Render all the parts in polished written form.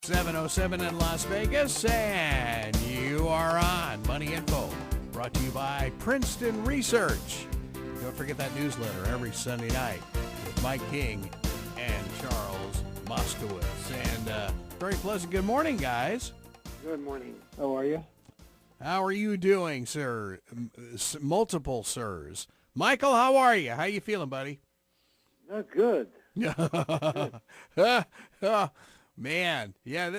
7:07 in Las Vegas, and you are on Money Info, brought to you by Princeton Research. Don't forget that newsletter every Sunday night with Mike King and Charles Moskowitz. And very pleasant good morning, guys. Good morning. How are you? How are you doing, sir? Multiple sirs. Michael, how are you? How you feeling, buddy? Not good. Man, yeah,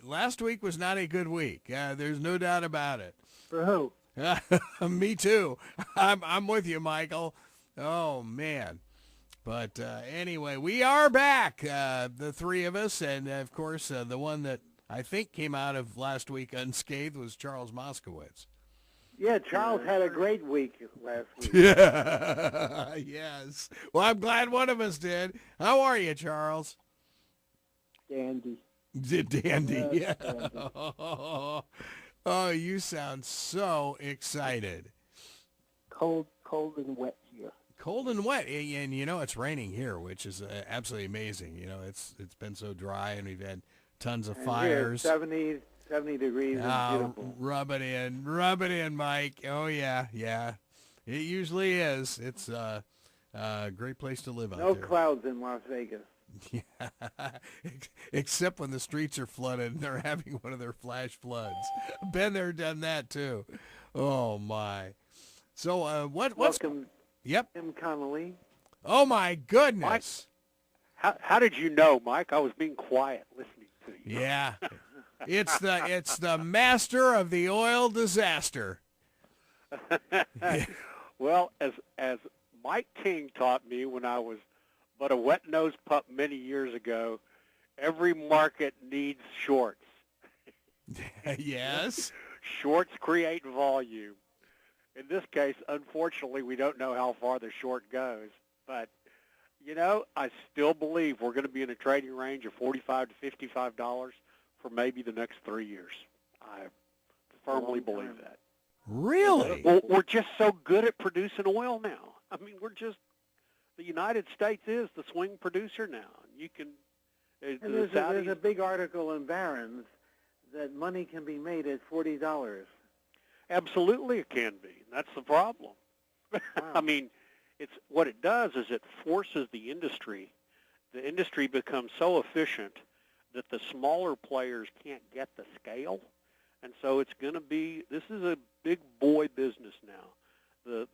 last week was not a good week. There's no doubt about it. For who? Me too. I'm with you, Michael. Oh, man. But anyway, we are back, the three of us, and of course, the one that I think came out of last week unscathed was Charles Moskowitz. Yeah, Charles had a great week last week. Yeah, yes. Well, I'm glad one of us did. How are you, Charles? Dandy. Dandy, yeah. Dandy. Oh, you sound so excited. Cold and wet here. Cold and wet, and you know it's raining here, which is absolutely amazing. You know, it's been so dry, and we've had tons of fires. Here, 70 degrees and beautiful. Rub it in, Mike. Oh yeah. It usually is. It's a great place to live out there. No clouds in Las Vegas. Yeah, except when the streets are flooded and they're having one of their flash floods. Been there, done that too. Oh my! So what's? Welcome. Yep. Tim Connolly. Oh my goodness! Mike, how did you know, Mike? I was being quiet listening to you. Yeah, it's the master of the oil disaster. Well, as Mike King taught me when I was but a wet-nosed pup many years ago, every market needs shorts. Yes. Shorts create volume. In this case, unfortunately, we don't know how far the short goes. But, you know, I still believe we're going to be in a trading range of $45 to $55 for maybe the next 3 years. I firmly believe that. Really? Well, we're just so good at producing oil now. I mean, the United States is the swing producer now. You can. And there's a big article in Barron's that money can be made at $40. Absolutely, it can be. That's the problem. Wow. I mean, it's what it does is it forces the industry. The industry becomes so efficient that the smaller players can't get the scale, and so it's going to be. This is a big boy business now.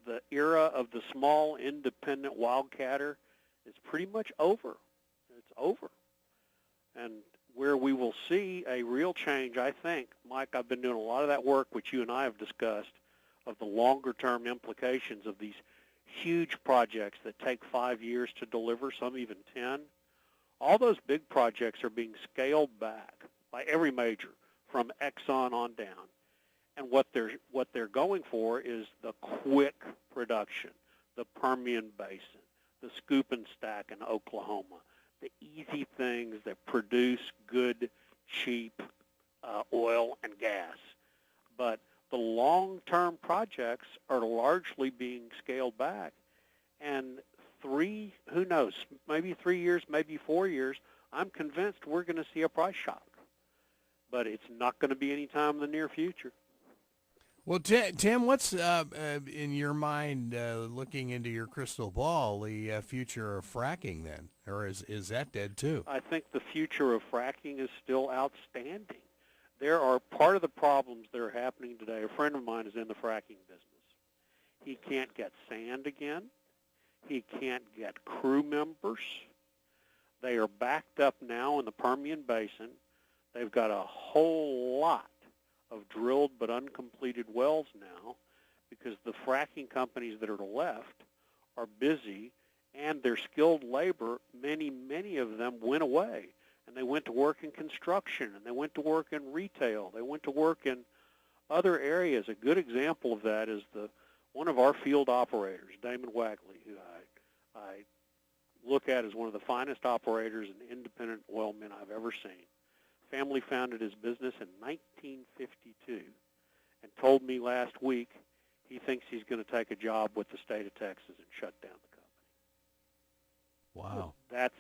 The era of the small independent wildcatter is pretty much over. It's over. And where we will see a real change, I think, Mike, I've been doing a lot of that work, which you and I have discussed, of the longer-term implications of these huge projects that take 5 years to deliver, some even 10. All those big projects are being scaled back by every major, from Exxon on down. And what they're going for is the quick production, the Permian Basin, the scoop and stack in Oklahoma, the easy things that produce good, cheap oil and gas. But the long-term projects are largely being scaled back. And who knows, maybe 3 years, maybe 4 years, I'm convinced we're going to see a price shock. But it's not going to be any time in the near future. Well, Tim, what's in your mind, looking into your crystal ball, the future of fracking then? Or is that dead too? I think the future of fracking is still outstanding. There are part of the problems that are happening today. A friend of mine is in the fracking business. He can't get sand again. He can't get crew members. They are backed up now in the Permian Basin. They've got a whole lot of drilled but uncompleted wells now because the fracking companies that are left are busy, and their skilled labor, many of them went away, and they went to work in construction, and they went to work in retail, they went to work in other areas. A good example of that is one of our field operators, Damon Wagley, who I look at as one of the finest operators and independent oilmen I've ever seen. Family founded his business in 1952 and told me last week he thinks he's going to take a job with the state of Texas and shut down the company. Wow. That's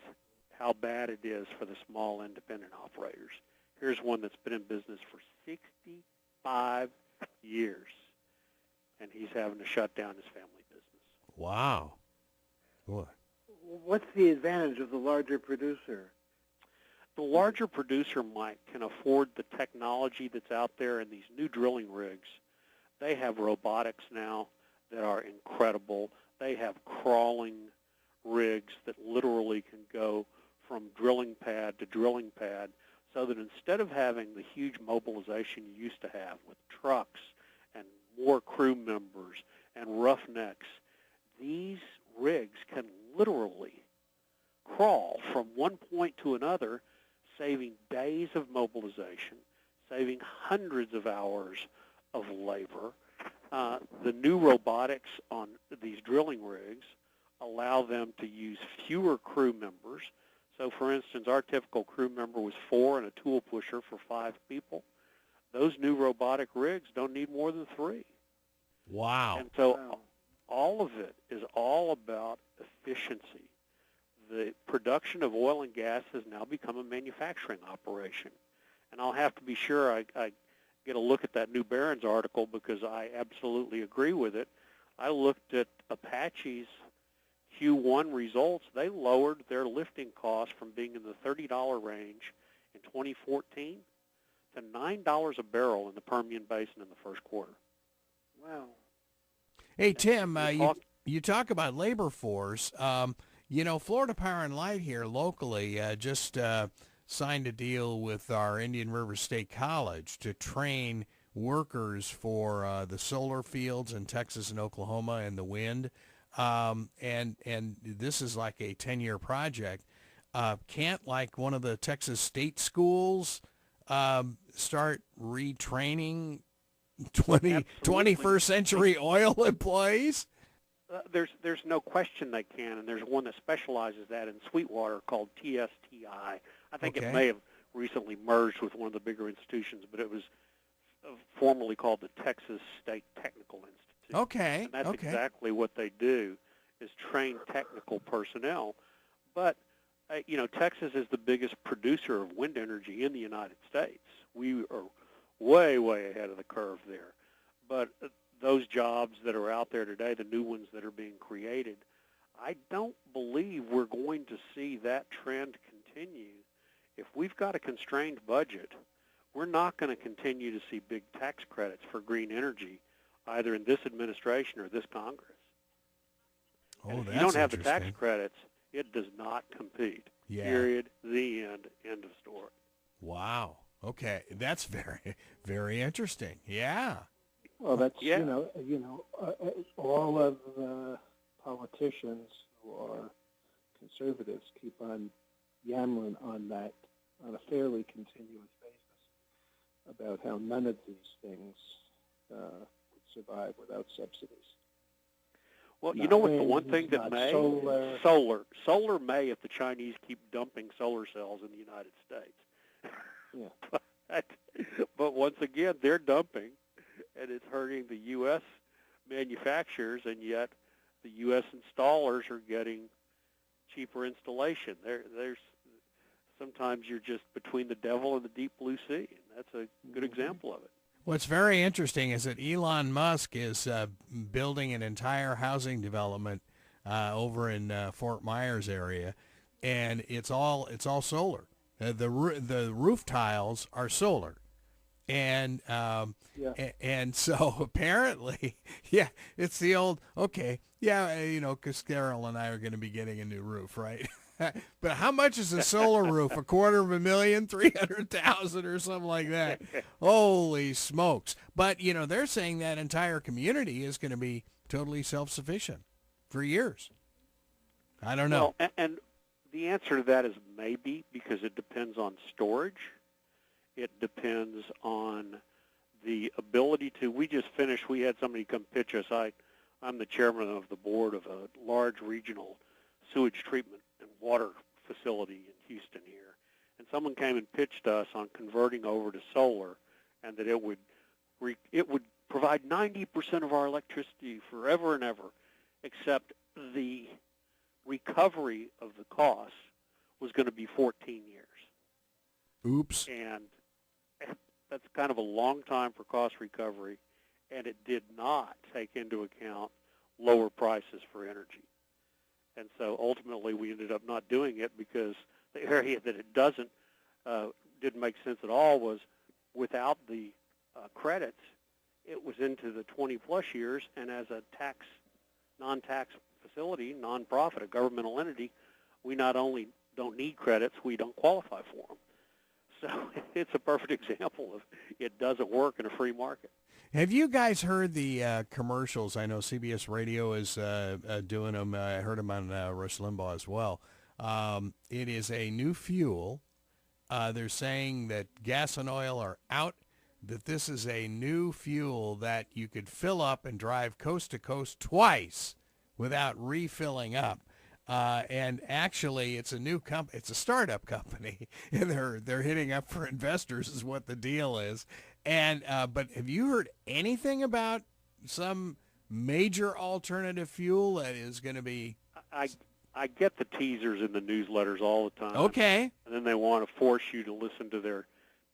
how bad it is for the small independent operators. Here's one that's been in business for 65 years, and he's having to shut down his family business. Wow. Boy. What's the advantage of the larger producer? The larger producer, Mike, can afford the technology that's out there in these new drilling rigs. They have robotics now that are incredible. They have crawling rigs that literally can go from drilling pad to drilling pad, so that instead of having the huge mobilization you used to have with trucks and more crew members and roughnecks, these rigs can literally crawl from one point to another, saving days of mobilization, saving hundreds of hours of labor. The new robotics on these drilling rigs allow them to use fewer crew members. So, for instance, our typical crew member was 4 and a tool pusher for 5 people. Those new robotic rigs don't need more than 3. Wow. And so all of it is all about efficiency. The production of oil and gas has now become a manufacturing operation. And I'll have to be sure I get a look at that new Barron's article, because I absolutely agree with it. I looked at Apache's Q1 results. They lowered their lifting costs from being in the $30 range in 2014 to $9 a barrel in the Permian Basin in the first quarter. Wow. Hey, Tim, you talk about labor force. Florida Power and Light here locally just signed a deal with our Indian River State College to train workers for the solar fields in Texas and Oklahoma and the wind. And this is like a 10-year project. Can't like one of the Texas state schools start retraining 21st century oil employees? There's no question they can, and there's one that specializes that in Sweetwater called TSTI. I think it may have recently merged with one of the bigger institutions, but it was formerly called the Texas State Technical Institute. Okay. And that's exactly what they do, is train technical personnel. But, Texas is the biggest producer of wind energy in the United States. We are way, way ahead of the curve there. But those jobs that are out there today, the new ones that are being created, I don't believe we're going to see that trend continue. If we've got a constrained budget, we're not going to continue to see big tax credits for green energy, either in this administration or this Congress. And if you don't have the tax credits, it does not compete. Yeah. Period. The end. End of story. Wow. Okay. That's very, very interesting. Yeah. Well, that's, all of the politicians who are conservatives keep on yammering on that on a fairly continuous basis about how none of these things would survive without subsidies. Well, not you know what, wind, the one thing that may? Solar may if the Chinese keep dumping solar cells in the United States. Yeah. But once again, they're dumping, and it's hurting the U.S. manufacturers, and yet the U.S. installers are getting cheaper installation. There's sometimes you're just between the devil and the deep blue sea, and that's a good example of it. What's very interesting is that Elon Musk is building an entire housing development over in Fort Myers area, and it's all solar. The roof tiles are solar, and and so apparently, it's the old because Carol and I are going to be getting a new roof, right? But how much is a solar roof? $250,000, 300,000, or something like that. Holy smokes! But they're saying that entire community is going to be totally self-sufficient for years. I don't know. Well, and the answer to that is maybe, because it depends on storage. It depends on the ability to. We just finished. We had somebody come pitch us. I'm the chairman of the board of a large regional sewage treatment and water facility in Houston here, and someone came and pitched us on converting over to solar, and that it would provide 90% of our electricity forever and ever, except the recovery of the costs was going to be 14 years. Oops. And that's kind of a long time for cost recovery, and it did not take into account lower prices for energy. And so ultimately we ended up not doing it because the area that it didn't make sense at all was without the credits, it was into the 20-plus years, and as a non-tax facility, non-profit, a governmental entity, we not only don't need credits, we don't qualify for them. So it's a perfect example of it doesn't work in a free market. Have you guys heard the commercials? I know CBS Radio is doing them. I heard them on Rush Limbaugh as well. It is a new fuel. They're saying that gas and oil are out, that this is a new fuel that you could fill up and drive coast to coast twice without refilling up. And actually, it's a new it's a startup company, and they're hitting up for investors is what the deal is. And but have you heard anything about some major alternative fuel that is going to be? I get the teasers in the newsletters all the time. Okay. And then they want to force you to listen to their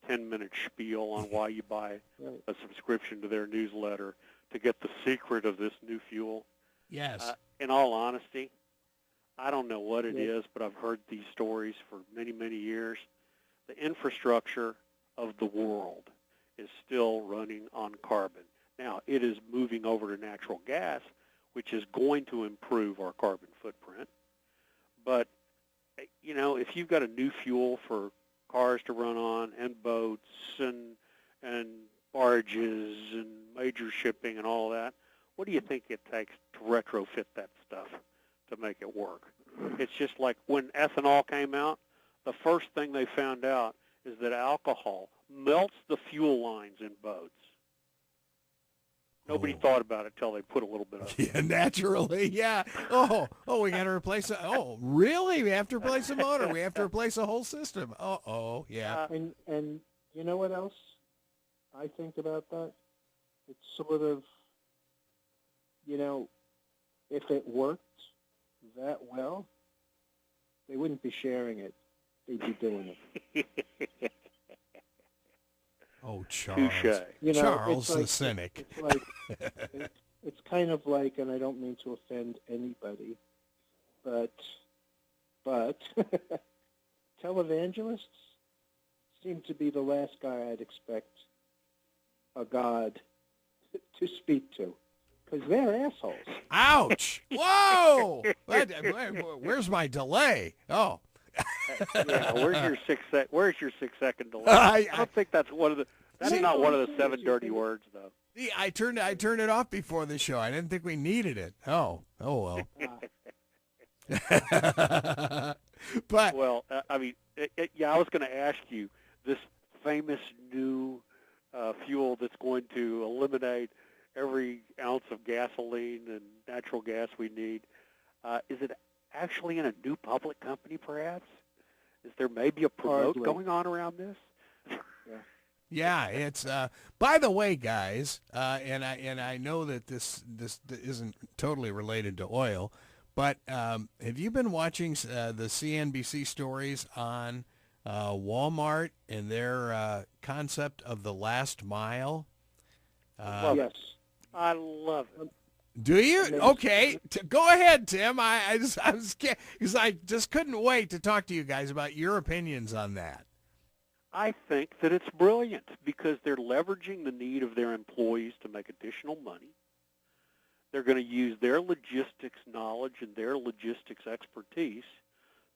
10-minute spiel on why you buy a subscription to their newsletter to get the secret of this new fuel. Yes. In all honesty, I don't know what it is, but I've heard these stories for many, many years. The infrastructure of the world is still running on carbon. Now, it is moving over to natural gas, which is going to improve our carbon footprint. But, you know, if you've got a new fuel for cars to run on and boats and barges and major shipping and all that, what do you think it takes to retrofit that stuff to make it work? It's just like when ethanol came out, the first thing they found out is that alcohol melts the fuel lines in boats. Nobody thought about it till they put a little bit of it. Yeah, naturally, yeah. Oh, we got to replace it. Oh, really? We have to replace the motor. We have to replace the whole system. Yeah. And you know what else I think about that? It's sort of, you know, if it worked that well, they wouldn't be sharing it. They'd be doing it. Oh, Charles. Touché. You know, Charles it's like, the cynic. It's like, it's kind of like, and I don't mean to offend anybody, but televangelists seem to be the last guy I'd expect a god to speak to, because they're assholes. Ouch! Whoa! Where's my delay? Oh. Yeah, where's your 6-second delay? I don't think that's one of the. That's not one of the 7 dirty words, though. I turned it off before the show. I didn't think we needed it. Oh well. But I mean, I was going to ask you this famous new fuel that's going to eliminate every ounce of gasoline and natural gas we need. Is it actually in a new public company, perhaps? Is there maybe a promote going on around this? Yeah, it's. By the way, guys, and I know that this isn't totally related to oil, but have you been watching the CNBC stories on Walmart and their concept of the last mile? Yes, I love it. Do you? Okay, go ahead, Tim. I just couldn't wait to talk to you guys about your opinions on that. I think that it's brilliant because they're leveraging the need of their employees to make additional money. They're going to use their logistics knowledge and their logistics expertise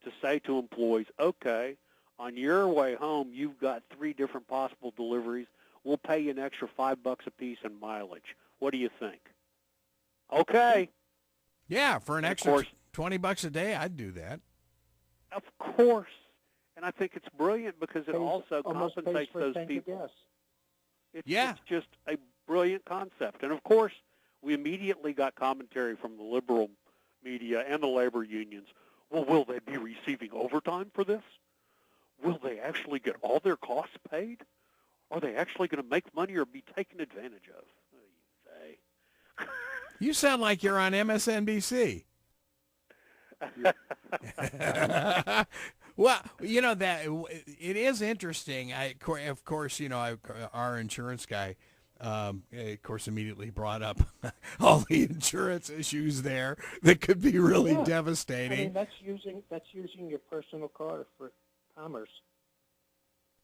to say to employees, okay, on your way home, you've got 3 different possible deliveries. We'll pay you an extra $5 a piece in mileage. What do you think? Okay. Yeah, for an extra $20 a day, I'd do that. Of course. And I think it's brilliant because it also compensates those people. It's just a brilliant concept. And, of course, we immediately got commentary from the liberal media and the labor unions. Well, will they be receiving overtime for this? Will they actually get all their costs paid? Are they actually going to make money or be taken advantage of? You sound like you're on MSNBC. Well, you know that it is interesting. Of course, you know, our insurance guy, of course, immediately brought up all the insurance issues there that could be really devastating. I mean, that's using your personal car for commerce.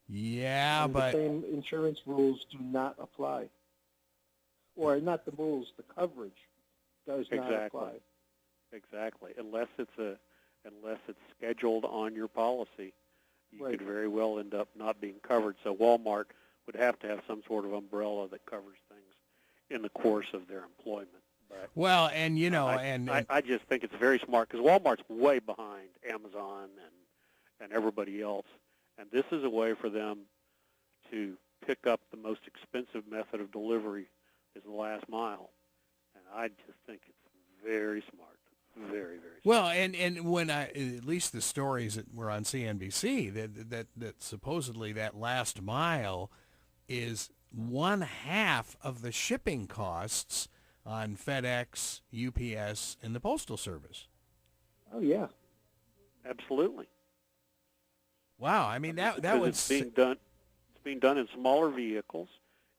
Yeah, and but the same insurance rules do not apply, or not the rules, the coverage does not apply. Exactly, unless it's scheduled on your policy, you could very well end up not being covered. So Walmart would have to have some sort of umbrella that covers things in the course of their employment. But, well, and you know, I just think it's very smart because Walmart's way behind Amazon and everybody else, and this is a way for them to pick up the most expensive method of delivery is the last mile, and I just think it's very smart. Very, very smart. Well, and when at least the stories that were on CNBC that supposedly that last mile is 1/2 of the shipping costs on FedEx, UPS, and the Postal Service. Oh yeah, absolutely. Wow, I mean that was it's being done. It's being done in smaller vehicles.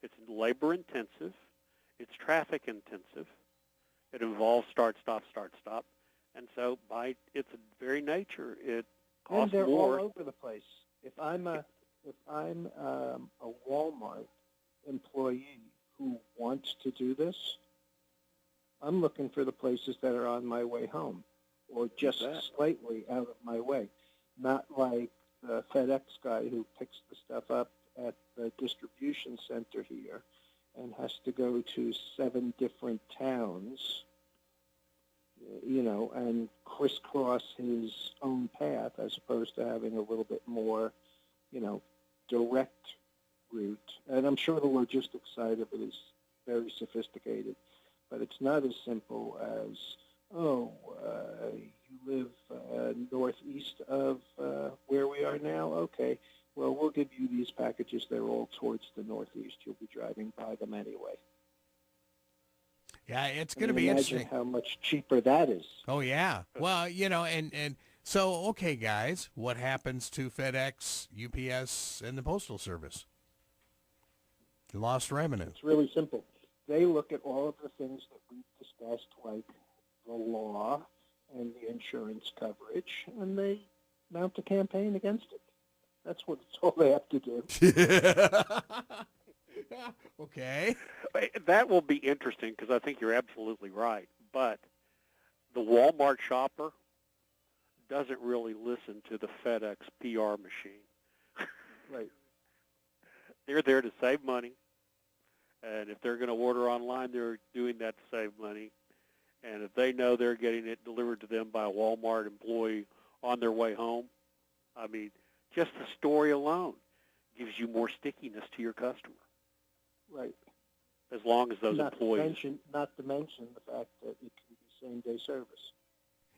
It's labor intensive. It's traffic intensive. It involves start, stop, and so by its very nature, it costs and they're more. all over the place. If I'm a Walmart employee who wants to do this, I'm looking for the places that are on my way home, or just slightly out of my way. Not like the FedEx guy who picks the stuff up at the distribution center here and has to go to 7 different towns, you know, and crisscross his own path as opposed to having a little bit more, you know, direct route. And I'm sure the logistics side of it is very sophisticated, but it's not as simple as, you live northeast of where we are now? Okay, well, we'll give you these packages. They're all towards the northeast. You'll be driving by them anyway. Yeah, it's going to be interesting. Imagine how much cheaper that is. Oh, yeah. Well, you know, and so, okay, guys, what happens to FedEx, UPS, and the Postal Service? Lost revenue. It's really simple. They look at all of the things that we've discussed, like the law and the insurance coverage, and they mount a campaign against it. That's all they have to do. Okay. That will be interesting because I think you're absolutely right. But the Walmart shopper doesn't really listen to the FedEx PR machine. Right. They're there to save money. And if they're going to order online, they're doing that to save money. And if they know they're getting it delivered to them by a Walmart employee on their way home, I mean, just the story alone gives you more stickiness to your customer. Right. As long as those employees... Not to mention the fact that it can be same-day service.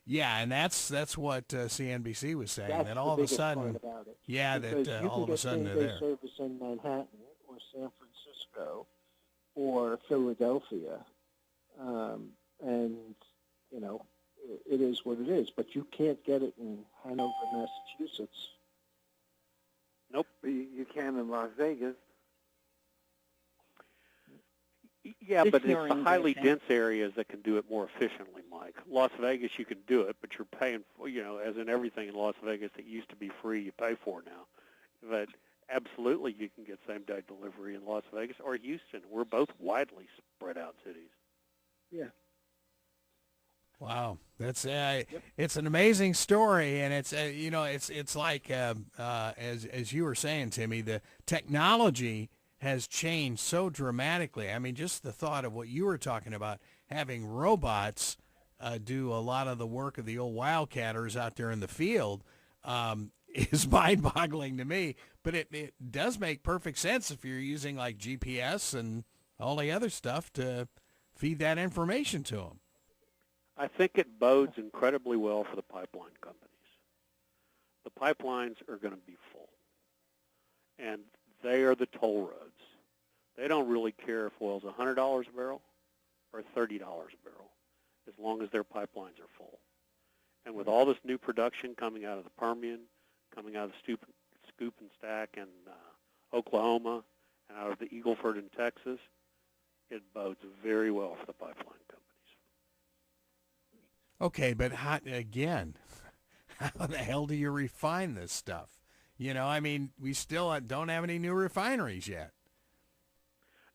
Yeah, and that's what CNBC was saying. That's that all the of a sudden, part about it. yeah, because that all of a sudden they're there. You can get same-day service in Manhattan or San Francisco or Philadelphia, and you know it is what it is. But you can't get it in Hanover, Massachusetts. Nope. But you can in Las Vegas. Yeah, but it's the highly dense areas that can do it more efficiently, Mike. Las Vegas, you can do it, but you're paying for, you know, as in everything in Las Vegas that used to be free, you pay for now. But absolutely, you can get same-day delivery in Las Vegas or Houston. We're both widely spread out cities. Yeah. Wow, that's it's an amazing story, and it's you know it's like as you were saying, Timmy, the technology has changed so dramatically. I mean, just the thought of what you were talking about, having robots do a lot of the work of the old wildcatters out there in the field, is mind-boggling to me. But it does make perfect sense if you're using like GPS and all the other stuff to feed that information to them. I think it bodes incredibly well for the pipeline companies. The pipelines are going to be full, and they are the toll roads. They don't really care if oil's $100 a barrel or $30 a barrel, as long as their pipelines are full. And with all this new production coming out of the Permian, coming out of the Scoop and Stack in Oklahoma and out of the Eagle Ford in Texas, it bodes very well for the pipeline companies. Okay, but how the hell do you refine this stuff? I mean, we still don't have any new refineries yet.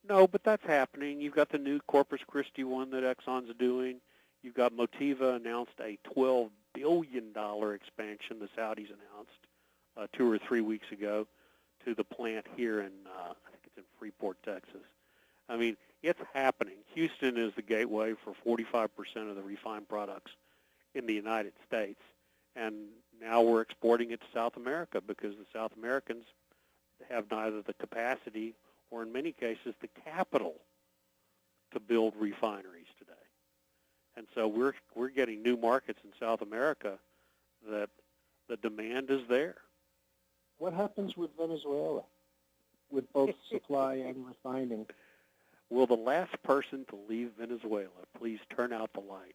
No, but that's happening. You've got the new Corpus Christi one that Exxon's doing. You've got Motiva announced a $12 billion expansion the Saudis announced 2 or 3 weeks ago to the plant here in, I think it's in Freeport, Texas. I mean, it's happening. Houston is the gateway for 45% of the refined products in the United States. And now we're exporting it to South America because the South Americans have neither the capacity or, in many cases, the capital to build refineries today. And so we're getting new markets in South America that the demand is there. What happens with Venezuela, with both supply and refining? Will the last person to leave Venezuela please turn out the lights?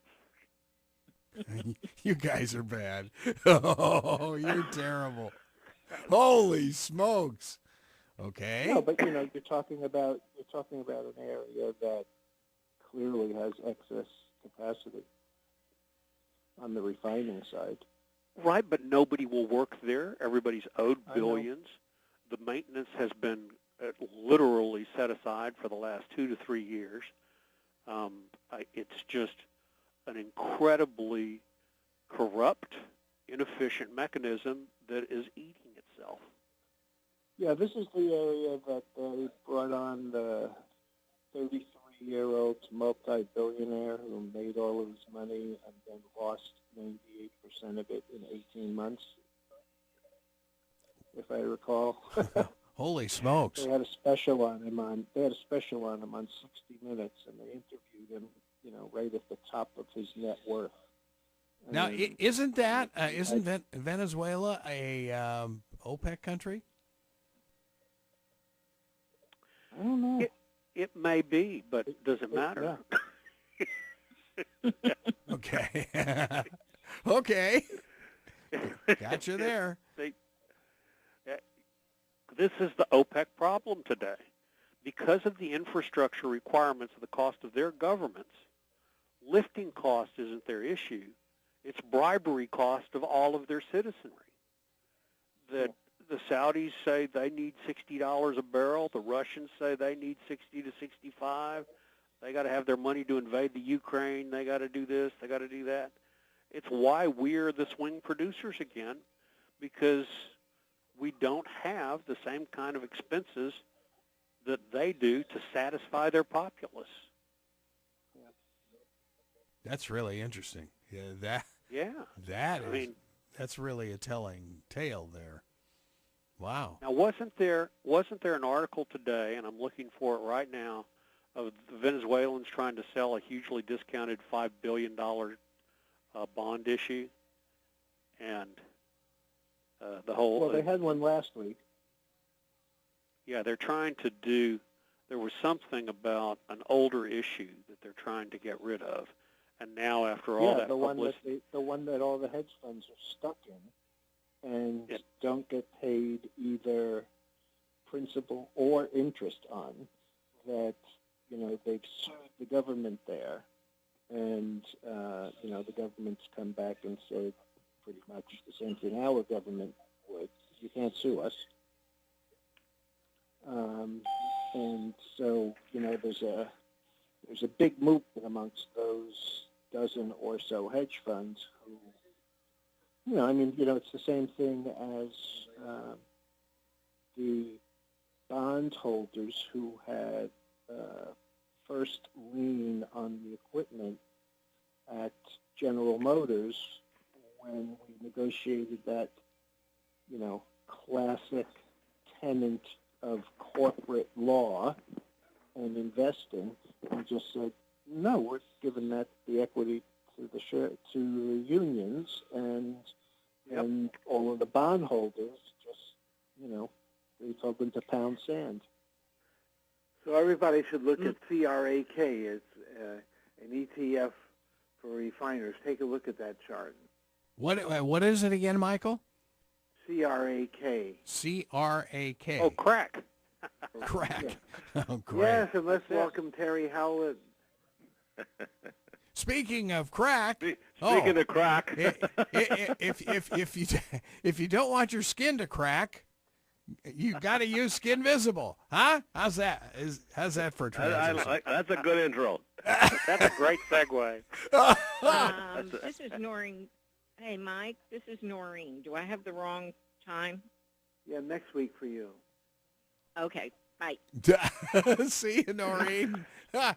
You guys are bad. Oh, you're terrible. Holy smokes. Okay. No, but you're talking about an area that clearly has excess capacity on the refining side. Right, but nobody will work there. Everybody's owed billions. The maintenance has been literally set aside for the last 2 to 3 years. It's just an incredibly corrupt, inefficient mechanism that is eating itself. Yeah, this is the area that they brought on the 33-year-old multi-billionaire who made all of his money and then lost 98% of it in 18 months, if I recall. Holy smokes! They had a special on him on 60 Minutes, and they interviewed him, right at the top of his net worth. Now, isn't Venezuela a OPEC country? I don't know. It may be, but does it matter? Yeah. Okay. Okay. Gotcha there. This is the OPEC problem today. Because of the infrastructure requirements of the cost of their governments, lifting cost isn't their issue. It's bribery cost of all of their citizenry. The Saudis say they need $60 a barrel. The Russians say they need 60 to 65. They got to have their money to invade the Ukraine. They got to do this. They got to do that. It's why we're the swing producers again, because we don't have the same kind of expenses that they do to satisfy their populace. That's really interesting. That's really a telling tale there. Wow. Now, wasn't there an article today, and I'm looking for it right now, of the Venezuelans trying to sell a hugely discounted $5 billion bond issue, and the whole. Well, they had one last week. Yeah, they're trying to do. There was something about an older issue that they're trying to get rid of, and now after all that publicity, the one that all the hedge funds are stuck in, and don't get paid either principal or interest on, that they've sued the government there, and the government's come back and said pretty much the same thing our government would. You can't sue us. And so, there's a big movement amongst those dozen or so hedge funds who, it's the same thing as the bondholders who had first lien on the equipment at General Motors when we negotiated that, classic tenet of corporate law and investing, and just said, no, we're giving that the equity to the unions, and all of the bondholders just, they told them to pound sand. So everybody should look at CRAK. It's an ETF for refiners. Take a look at that chart. What is it again, Michael? C-R-A-K. C-R-A-K. Oh, crack. Crack. Oh, great. Yes, and let's welcome Terry Howlett. Speaking of crack, Speaking of crack, if you don't want your skin to crack, you got to use Skin Visible, huh? How's that? How's that for a transition? that's a good intro. That's a great segue. This is Noreen. Hey, Mike, this is Noreen. Do I have the wrong time? Yeah, next week for you. Okay, bye. See you, Noreen.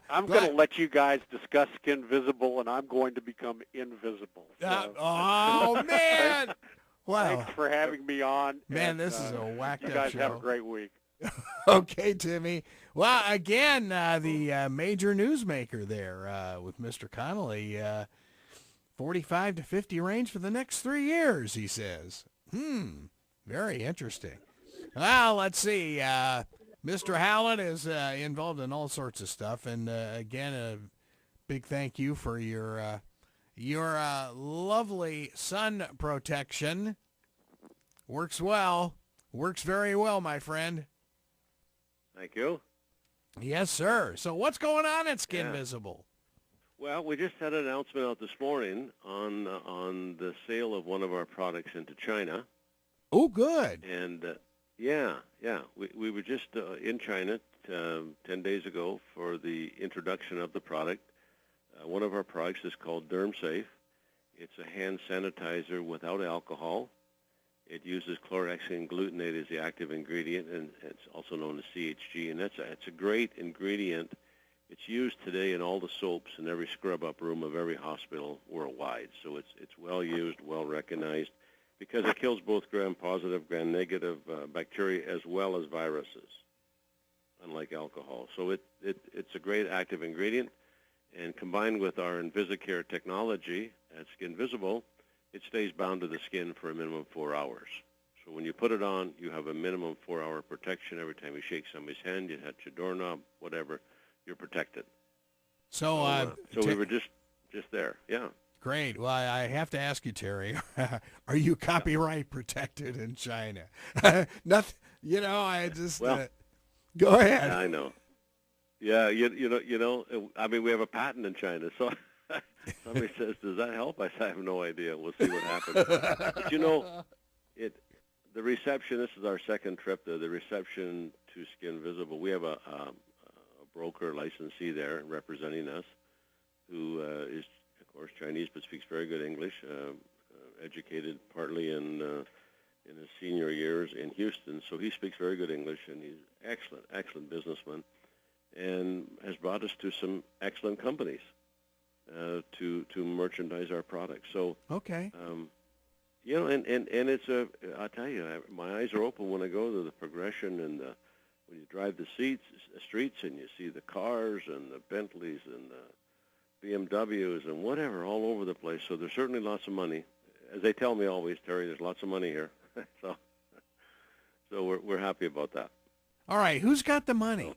I'm going to let you guys discuss Skin Visible, and I'm going to become invisible. So. Oh, man. Wow. Thanks for having me on. Man, and, this is a whacked up show. You guys have a great week. Okay, Timmy. Well, again, the major newsmaker there with Mr. Connolly, 45 to 50 range for the next 3 years, he says. Very interesting. Well, let's see. Mr. Howlett is involved in all sorts of stuff, and again, a big thank you for your lovely sun protection. Works well. Works very well, my friend. Thank you. Yes, sir. So what's going on at Skin Visible? Well, we just had an announcement out this morning on the sale of one of our products into China. Oh, good. And we were just in China 10 days ago for the introduction of the product. One of our products is called DermSafe. It's a hand sanitizer without alcohol. It uses chlorhexidine glutamate as the active ingredient, and it's also known as CHG. And it's a great ingredient. It's used today in all the soaps in every scrub-up room of every hospital worldwide. So it's well used, well recognized, because it kills both gram-positive, gram-negative bacteria as well as viruses, unlike alcohol. So it's a great active ingredient. And combined with our Invisicare technology at Skin Visible, it stays bound to the skin for a minimum of 4 hours. So when you put it on, you have a minimum 4-hour protection. Every time you shake somebody's hand, you touch your doorknob, whatever, you're protected. So we were just there, yeah. Great. Well, I have to ask you, Terry, are you copyright protected in China? Nothing. I just go ahead. Yeah, I know. Yeah, you know. I mean, we have a patent in China, so somebody says, "Does that help?" I say, "I have no idea. We'll see what happens." But the reception. This is our second trip. The reception to Skin Visible. We have a broker licensee there representing us, who is, of course, Chinese but speaks very good English. Educated partly in his senior years in Houston, so he speaks very good English, and he's excellent businessman. And has brought us to some excellent companies to merchandise our products. So okay, and it's I tell you, my eyes are open when I go to the progression and when you drive the streets and you see the cars and the Bentleys and the BMWs and whatever all over the place. So there's certainly lots of money, as they tell me always, Terry. There's lots of money here, so we're happy about that. All right, who's got the money?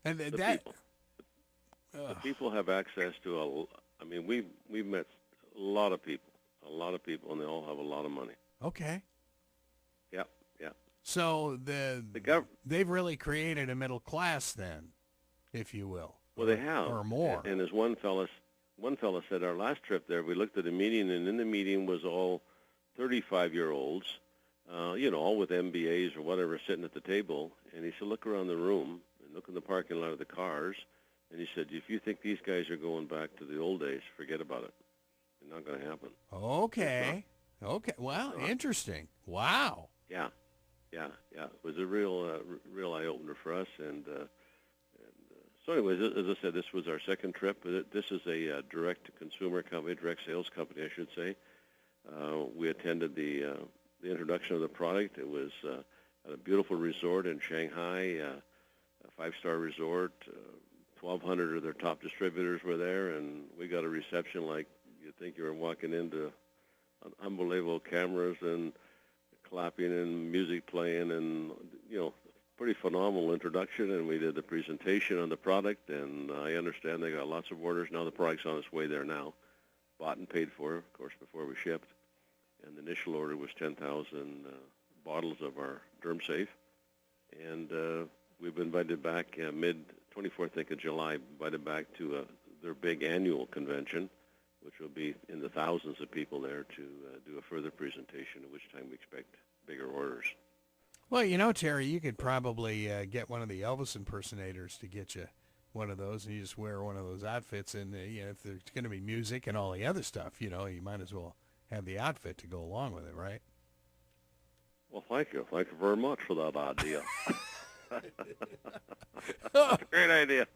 And The people. The people have access to we've met a lot of people, and they all have a lot of money. Okay. Yeah. So they've really created a middle class then, if you will. Well, they have, or more. And as one fella said, our last trip there, we looked at a meeting, and in the meeting was all 35-year-olds, all with MBAs or whatever, sitting at the table. And he said, look around the room. Look in the parking lot of the cars, and he said, if you think these guys are going back to the old days, forget about it. It's not going to happen. Okay. Well, interesting. Wow. Yeah. It was a real eye-opener for us. And so anyways, as I said, this was our second trip. This is a direct-to-consumer company, direct sales company, I should say. We attended the introduction of the product. It was at a beautiful resort in Shanghai, a 5-star resort. 1,200 of their top distributors were there, and we got a reception like you'd think you were walking into unbelievable cameras and clapping and music playing, and pretty phenomenal introduction. And we did the presentation on the product, and I understand they got lots of orders now. The product's on its way there now, bought and paid for, of course, before we shipped. and the initial order was 10,000 bottles of our Derm Safe. And we've been invited back 24th, I think, of July, invited back to their big annual convention, which will be in the thousands of people there to do a further presentation, at which time we expect bigger orders. Well, you know, Terry, you could probably get one of the Elvis impersonators to get you one of those, and you just wear one of those outfits, and you know, if there's going to be music and all the other stuff, you know, you might as well have the outfit to go along with it, right? Well, thank you. Thank you very much for that idea. That's a great idea.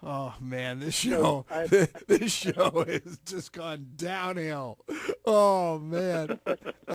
Oh man, this show has just gone downhill. Oh man.